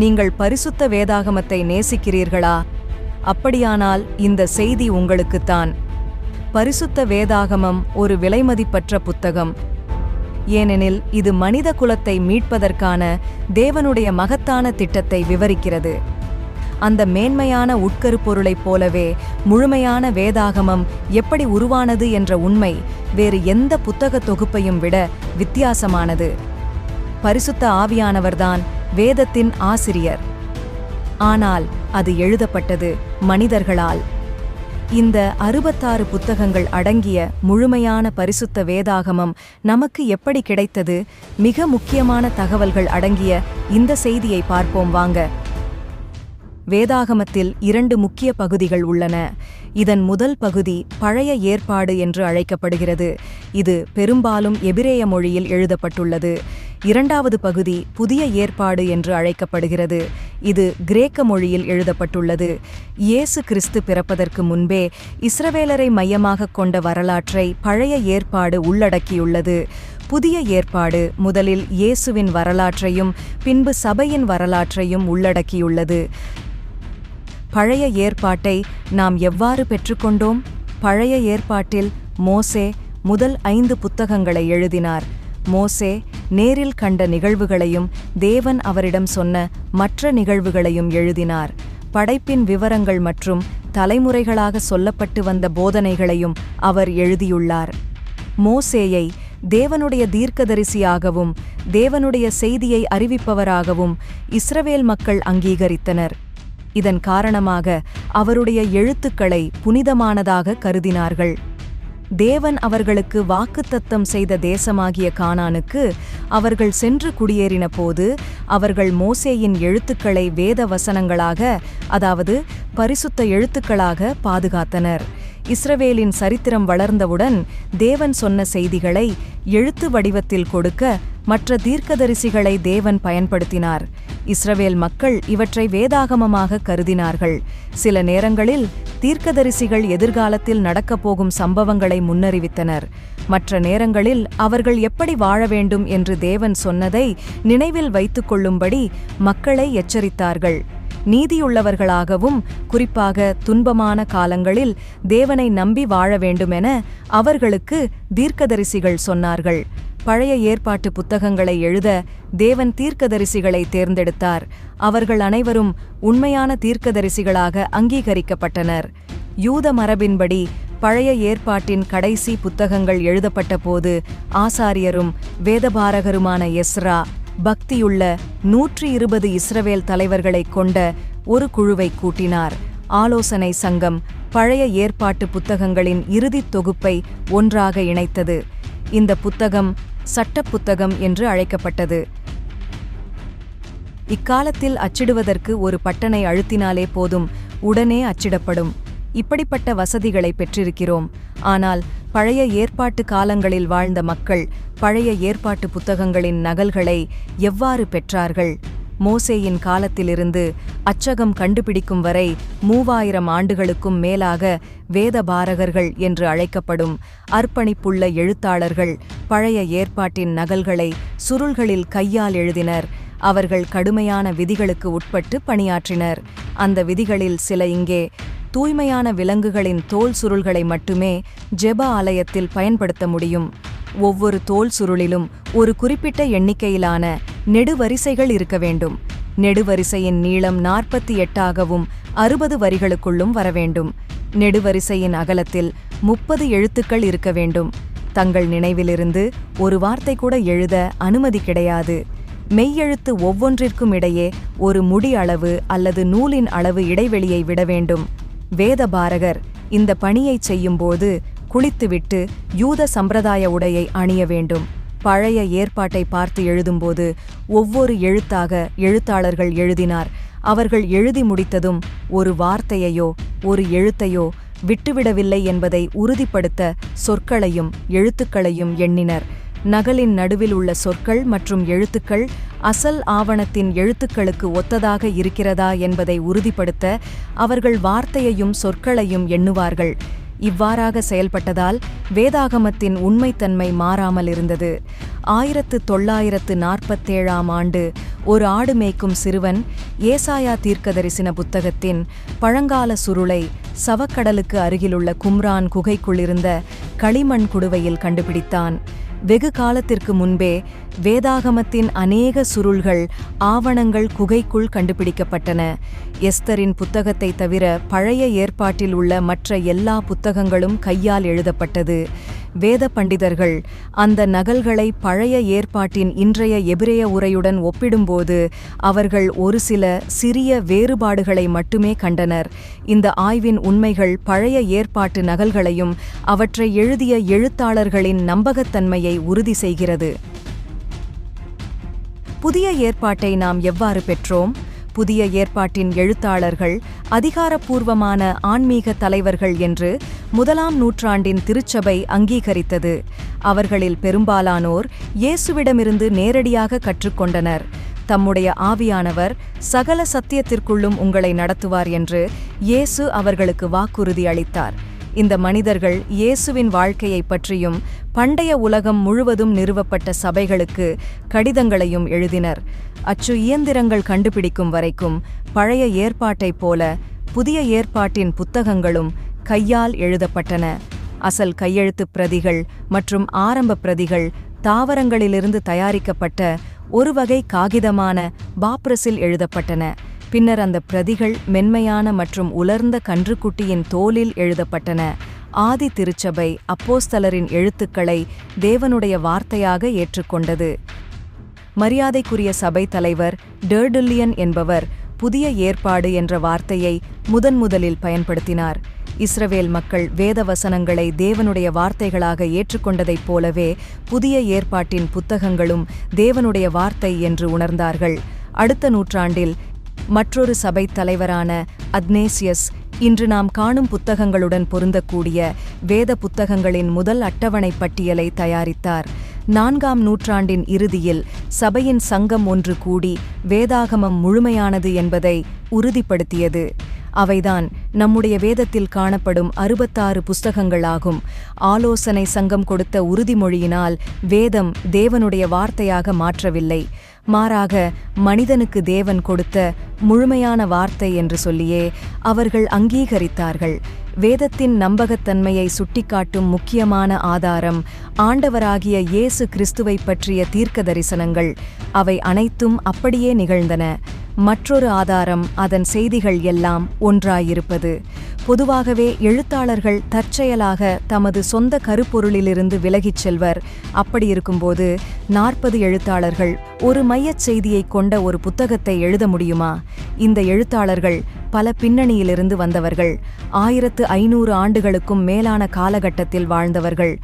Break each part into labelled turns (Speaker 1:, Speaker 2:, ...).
Speaker 1: நீங்கள் பரிசுத்த வேதாகமத்தை நேசிக்கிறீர்களா? அப்படியானால் இந்த செய்தி உங்களுக்குத்தான். பரிசுத்த வேதாகமம் ஒரு விலைமதிப்பற்ற புத்தகம். ஏனெனில் இது மனித குலத்தை மீட்பதற்கான தேவனுடைய மகத்தான திட்டத்தை விவரிக்கிறது. அந்த மேன்மையான உட்கருப்பொருளைப் போலவே முழுமையான வேதாகமம் எப்படி உருவானது என்ற உண்மை வேறு எந்த புத்தக தொகுப்பையும் விட வித்தியாசமானது. பரிசுத்த ஆவியானவர்தான் வேதத்தின் ஆசிரியர். ஆனால் அது எழுதப்பட்டது மனிதர்களால். இந்த 66 புத்தகங்கள் அடங்கிய முழுமையான பரிசுத்த வேதாகமம் நமக்கு எப்படி கிடைத்தது? மிக முக்கியமான தகவல்கள் அடங்கிய இந்த செய்தியை பார்ப்போம் வாங்க. வேதாகமத்தில் 2 முக்கிய பகுதிகள் உள்ளன. இதன் முதல் பகுதி பழைய ஏற்பாடு என்று அழைக்கப்படுகிறது. இது பெரும்பாலும் எபிரேய மொழியில் எழுதப்பட்டுள்ளது. இரண்டாவது பகுதி புதிய ஏற்பாடு என்று அழைக்கப்படுகிறது. இது கிரேக்க மொழியில் எழுதப்பட்டுள்ளது. இயேசு கிறிஸ்து பிறப்பதற்கு முன்பே இஸ்ரவேலரை மையமாகக் கொண்ட வரலாற்றை பழைய ஏற்பாடு உள்ளடக்கியுள்ளது. புதிய ஏற்பாடு முதலில் இயேசுவின் வரலாற்றையும் பின்பு சபையின் வரலாற்றையும் உள்ளடக்கியுள்ளது. பழைய ஏற்பாட்டை நாம் எவ்வாறு பெற்றுக்கொண்டோம்? பழைய ஏற்பாட்டில் மோசே முதல் 5 புத்தகங்களை எழுதினார். மோசே நேரில் கண்ட நிகழ்வுகளையும் தேவன் அவரிடம் சொன்ன மற்ற நிகழ்வுகளையும் எழுதினார். படைப்பின் விவரங்கள் மற்றும் தலைமுறைகளாக சொல்லப்பட்டு வந்த போதனைகளையும் அவர் எழுதியுள்ளார். மோசேயை தேவனுடைய தீர்க்கதரிசியாகவும் தேவனுடைய செய்தியை அறிவிப்பவராகவும் இஸ்ரவேல் மக்கள் அங்கீகரித்தனர். இதன் காரணமாக அவருடைய எழுத்துக்களை புனிதமானதாக கருதினார்கள். தேவன் அவர்களுக்கு வாக்குத்தத்தம் செய்த தேசமாகிய கானானுக்கு அவர்கள் சென்று குடியேறின போது அவர்கள் மோசேயின் எழுத்துக்களை வேத வசனங்களாக, அதாவது பரிசுத்த எழுத்துக்களாக பாதுகாத்தனர். இஸ்ரவேலின் சரித்திரம் வளர்ந்தவுடன் தேவன் சொன்ன செய்திகளை எழுத்து வடிவத்தில் கொடுக்க மற்ற தீர்க்கதரிசிகளை தேவன் பயன்படுத்தினார். இஸ்ரவேல் மக்கள் இவற்றை வேதாகமமாக கருதினார்கள். சில நேரங்களில் தீர்க்கதரிசிகள் எதிர்காலத்தில் நடக்கப்போகும் சம்பவங்களை முன்னறிவித்தனர். மற்ற நேரங்களில் அவர்கள் எப்படி வாழ வேண்டும் என்று தேவன் சொன்னதை நினைவில் வைத்துக் கொள்ளும்படி மக்களை எச்சரித்தார்கள். நீதியுள்ளவர்களாகவும் குறிப்பாக துன்பமான காலங்களில் தேவனை நம்பி வாழ வேண்டுமென அவர்களுக்கு தீர்க்கதரிசிகள் சொன்னார்கள். பழைய ஏற்பாட்டு புத்தகங்களை எழுத தேவன் தீர்க்கதரிசிகளை தேர்ந்தெடுத்தார். அவர்கள் அனைவரும் உண்மையான தீர்க்கதரிசிகளாக அங்கீகரிக்கப்பட்டனர். யூத மரபின்படி பழைய ஏற்பாட்டின் கடைசி புத்தகங்கள் எழுதப்பட்ட போது ஆசாரியரும் வேதபாரகருமான எஸ்ரா பக்தியுள்ள 120 இஸ்ரவேல் தலைவர்களைக் கொண்ட ஒரு குழுவை கூட்டினார். ஆலோசனை சங்கம் பழைய ஏற்பாட்டு புத்தகங்களின் இறுதித் தொகுப்பை ஒன்றாக இணைத்தது. இந்த புத்தகம் சட்டப் புத்தகம் என்று அழைக்கப்பட்டது. இக்காலத்தில் அச்சிடுவதற்கு ஒரு பட்டனை அழுத்தினாலே போதும், உடனே அச்சிடப்படும். இப்படிப்பட்ட வசதிகளை பெற்றிருக்கிறோம். ஆனால் பழைய ஏற்பாட்டு காலங்களில் வாழ்ந்த மக்கள் பழைய ஏற்பாட்டு புத்தகங்களின் நகல்களை எவ்வாறு பெற்றார்கள்? மோசேயின் காலத்திலிருந்து அச்சகம் கண்டுபிடிக்கும் வரை 3000 ஆண்டுகளுக்கும் மேலாக வேதபாரகர்கள் என்று அழைக்கப்படும் அர்ப்பணிப்புள்ள எழுத்தாளர்கள் பழைய ஏற்பாட்டின் நகல்களை சுருள்களில் கையால் எழுதினர். அவர்கள் கடுமையான விதிகளுக்கு உட்பட்டு பணியாற்றினர். அந்த விதிகளில் சில இங்கே: தூய்மையான விலங்குகளின் தோல் சுருள்களை மட்டுமே ஜெப ஆலயத்தில் பயன்படுத்த முடியும். ஒவ்வொரு தோல் சுருளிலும் ஒரு குறிப்பிட்ட எண்ணிக்கையிலான நெடுவரிசைகள் இருக்க வேண்டும். நெடுவரிசையின் நீளம் 48ஆகவும் 60 வரிகளுக்குள்ளும் வரவேண்டும். நெடுவரிசையின் அகலத்தில் 30 எழுத்துக்கள் இருக்க வேண்டும். தங்கள் நினைவிலிருந்து ஒரு வார்த்தை கூட எழுத அனுமதி கிடையாது. மெய்யெழுத்து ஒவ்வொன்றிற்கும் இடையே ஒரு முடி அளவு அல்லது நூலின் அளவு இடைவெளியை விட வேண்டும். வேதபாரகர் இந்த பணியைச் செய்யும்போது குளித்துவிட்டு யூத சம்பிரதாய உடையை அணிய வேண்டும். பழைய ஏற்பாட்டை பார்த்து எழுதும்போது ஒவ்வொரு எழுத்தாக எழுத்தாளர்கள் எழுதினார். அவர்கள் எழுதி முடித்ததும் ஒரு வார்த்தையையோ ஒரு எழுத்தையோ விட்டுவிடவில்லை என்பதை உறுதிப்படுத்த சொற்களையும் எழுத்துக்களையும் எண்ணினர். நகலின் நடுவில் உள்ள சொற்கள் மற்றும் எழுத்துக்கள் அசல் ஆவணத்தின் எழுத்துக்களுக்கு ஒத்ததாக இருக்கிறதா என்பதை உறுதிப்படுத்த அவர்கள் வார்த்தையையும் சொற்களையும் எண்ணுவார்கள். இவ்வாறாக செயல்பட்டதால் வேதாகமத்தின் உண்மைத்தன்மை மாறாமல் இருந்தது. 1947ஆம் ஆண்டு ஒரு ஆடு மேய்க்கும் சிறுவன் ஏசாயா தீர்க்கதரிசன புத்தகத்தின் பழங்கால சுருளை சவக்கடலுக்கு அருகிலுள்ள கும்ரான் குகைக்குள்ளிருந்த களிமண் குடுவையில் கண்டுபிடித்தான். வெகு காலத்திற்கு முன்பே வேதாகமத்தின் அநேக சுருள்கள் ஆவணங்கள் குகைக்குள் கண்டுபிடிக்கப்பட்டன. எஸ்தரின் புத்தகத்தை தவிர பழைய ஏற்பாட்டில் உள்ள மற்ற எல்லா புத்தகங்களும் கையால் எழுதப்பட்டது. வேத பண்டிதர்கள் அந்த நகல்களை பழைய ஏற்பாட்டின் இன்றைய எபிரேய உரையுடன் ஒப்பிடும்போது அவர்கள் ஒரு சில சிறிய வேறுபாடுகளை மட்டுமே கண்டனர். இந்த ஆய்வின் உண்மைகள் பழைய ஏற்பாட்டு நகல்களையும் அவற்றை எழுதிய எழுத்தாளர்களின் நம்பகத்தன்மையை உறுதி செய்கிறது. புதிய ஏற்பாட்டை நாம் எவ்வாறு பெற்றோம்? புதிய ஏற்பாட்டின் எழுத்தாளர்கள் அதிகாரப்பூர்வமான ஆன்மீக தலைவர்கள் என்று 1ஆம் நூற்றாண்டின் திருச்சபை அங்கீகரித்தது. அவர்களில் பெரும்பாலானோர் இயேசுவிடமிருந்து நேரடியாக கற்றுக்கொண்டனர். தம்முடைய ஆவியானவர் சகல சத்தியத்திற்குள்ளும் உங்களை நடத்துவார் என்று இயேசு அவர்களுக்கு வாக்குறுதி அளித்தார். இந்த மனிதர்கள் இயேசுவின் வாழ்க்கையைப் பற்றியும் பண்டைய உலகம் முழுவதும் நிறுவப்பட்ட சபைகளுக்கு கடிதங்களையும் எழுதினர். அச்சு இயந்திரங்கள் கண்டுபிடிக்கும் வரைக்கும் பழைய ஏற்பாட்டைப் போல புதிய ஏற்பாட்டின் புத்தகங்களும் கையால் எழுதப்பட்டன. அசல் கையெழுத்துப் பிரதிகள் மற்றும் ஆரம்ப பிரதிகள் தாவரங்களிலிருந்து தயாரிக்கப்பட்ட ஒரு வகை காகிதமான பாப்ரஸில் எழுதப்பட்டன. பின்னர் அந்த பிரதிகள் மென்மையான மற்றும் உலர்ந்த கன்றுக்குட்டியின் தோலில் எழுதப்பட்டன. ஆதி திருச்சபை அப்போஸ்தலரின் எழுத்துக்களை தேவனுடைய வார்த்தையாக ஏற்றுக்கொண்டது. மரியாதைக்குரிய சபை தலைவர் டெர்டுல்லியன் என்பவர் புதிய ஏற்பாடு என்ற வார்த்தையை முதலில் பயன்படுத்தினார். இஸ்ரவேல் மக்கள் வேத வசனங்களை தேவனுடைய வார்த்தைகளாக ஏற்றுக்கொண்டதைப் போலவே புதிய ஏற்பாட்டின் புத்தகங்களும் தேவனுடைய வார்த்தை என்று உணர்ந்தார்கள். அடுத்த நூற்றாண்டில் மற்றொரு சபைத் தலைவரான அத்னேசியஸ் இன்று நாம் காணும் புத்தகங்களுடன் பொருந்தக்கூடிய வேத புத்தகங்களின் முதல் அட்டவணை பட்டியலை தயாரித்தார். 4ஆம் நூற்றாண்டின் இறுதியில் சபையின் சங்கம் ஒன்று கூடி வேதாகமம் முழுமையானது என்பதை உறுதிப்படுத்தியது. அவைதான் நம்முடைய வேதத்தில் காணப்படும் 66 புஸ்தகங்களாகும். ஆலோசனை சங்கம் கொடுத்த உறுதிமொழியினால் வேதம் தேவனுடைய வார்த்தையாக மாற்றவில்லை, மாறாக மனிதனுக்கு தேவன் கொடுத்த முழுமையான வார்த்தை என்று சொல்லியே அவர்கள் அங்கீகரித்தார்கள். வேதத்தின் நம்பகத்தன்மையை சுட்டிக்காட்டும் முக்கியமான ஆதாரம் ஆண்டவராகிய இயேசு கிறிஸ்துவை பற்றிய தீர்க்க தரிசனங்கள். அவை அனைத்தும் அப்படியே நிகழ்ந்தன. மற்றொரு ஆதாரம் அதன் செய்திகள் எல்லாம் ஒன்றாயிருப்பது. பொதுவாகவே எழுத்தாளர்கள் தற்செயலாக தமது சொந்த கருப்பொருளிலிருந்து விலகிச் செல்வர். அப்படியிருக்கும்போது 40 எழுத்தாளர்கள் ஒரு மையச் செய்தியை கொண்ட ஒரு புத்தகத்தை எழுத முடியுமா? இந்த எழுத்தாளர்கள் பல பின்னணியிலிருந்து வந்தவர்கள். 1500 ஆண்டுகளுக்கும் மேலான காலகட்டத்தில் வாழ்ந்தவர்கள்.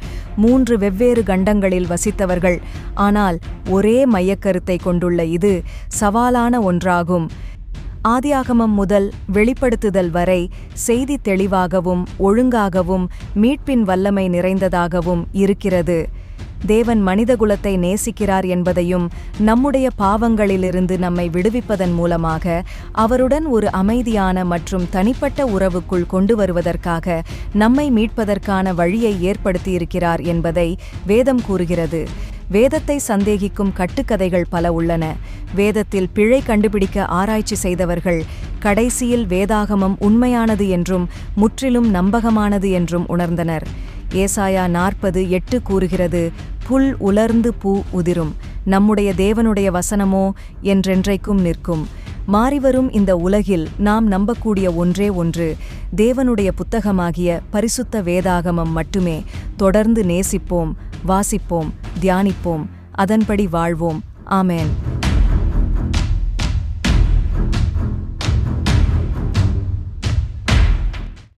Speaker 1: 3 வெவ்வேறு கண்டங்களில் வசித்தவர்கள். ஆனால் ஒரே மையக்கருத்தை கொண்டுள்ள இது சவாலான ஒன்றாகும். ஆதியாகமம் முதல் வெளிப்படுத்துதல் வரை செய்தி தெளிவாகவும் ஒழுங்காகவும் மீட்பின் வல்லமை நிறைந்ததாகவும் இருக்கிறது. தேவன் மனிதகுலத்தை நேசிக்கிறார் என்பதையும் நம்முடைய பாவங்களிலிருந்து நம்மை விடுவிப்பதன் மூலமாக அவருடன் ஒரு அமைதியான மற்றும் தனிப்பட்ட உறவுக்குள் கொண்டு வருவதற்காக நம்மை மீட்பதற்கான வழியை ஏற்படுத்தியிருக்கிறார் என்பதை வேதம் கூறுகிறது. வேதத்தை சந்தேகிக்கும் கட்டுக்கதைகள் பல உள்ளன. வேதத்தில் பிழை கண்டுபிடிக்க ஆராய்ச்சி செய்தவர்கள் கடைசியில் வேதாகமம் உண்மையானது என்றும் முற்றிலும் நம்பகமானது என்றும் உணர்ந்தனர். ஏசாயா 40:8 கூறுகிறது, புல் உலர்ந்து பூ உதிரும், நம்முடைய தேவனுடைய வசனமோ என்றென்றைக்கும் நிற்கும். மாறிவரும் இந்த உலகில் நாம் நம்பக்கூடிய ஒன்றே ஒன்று, தேவனுடைய புத்தகமாகிய பரிசுத்த வேதாகமம் மட்டுமே. தொடர்ந்து நேசிப்போம், வாசிப்போம், தியானிப்போம், அதன்படி வாழ்வோம். ஆமென்.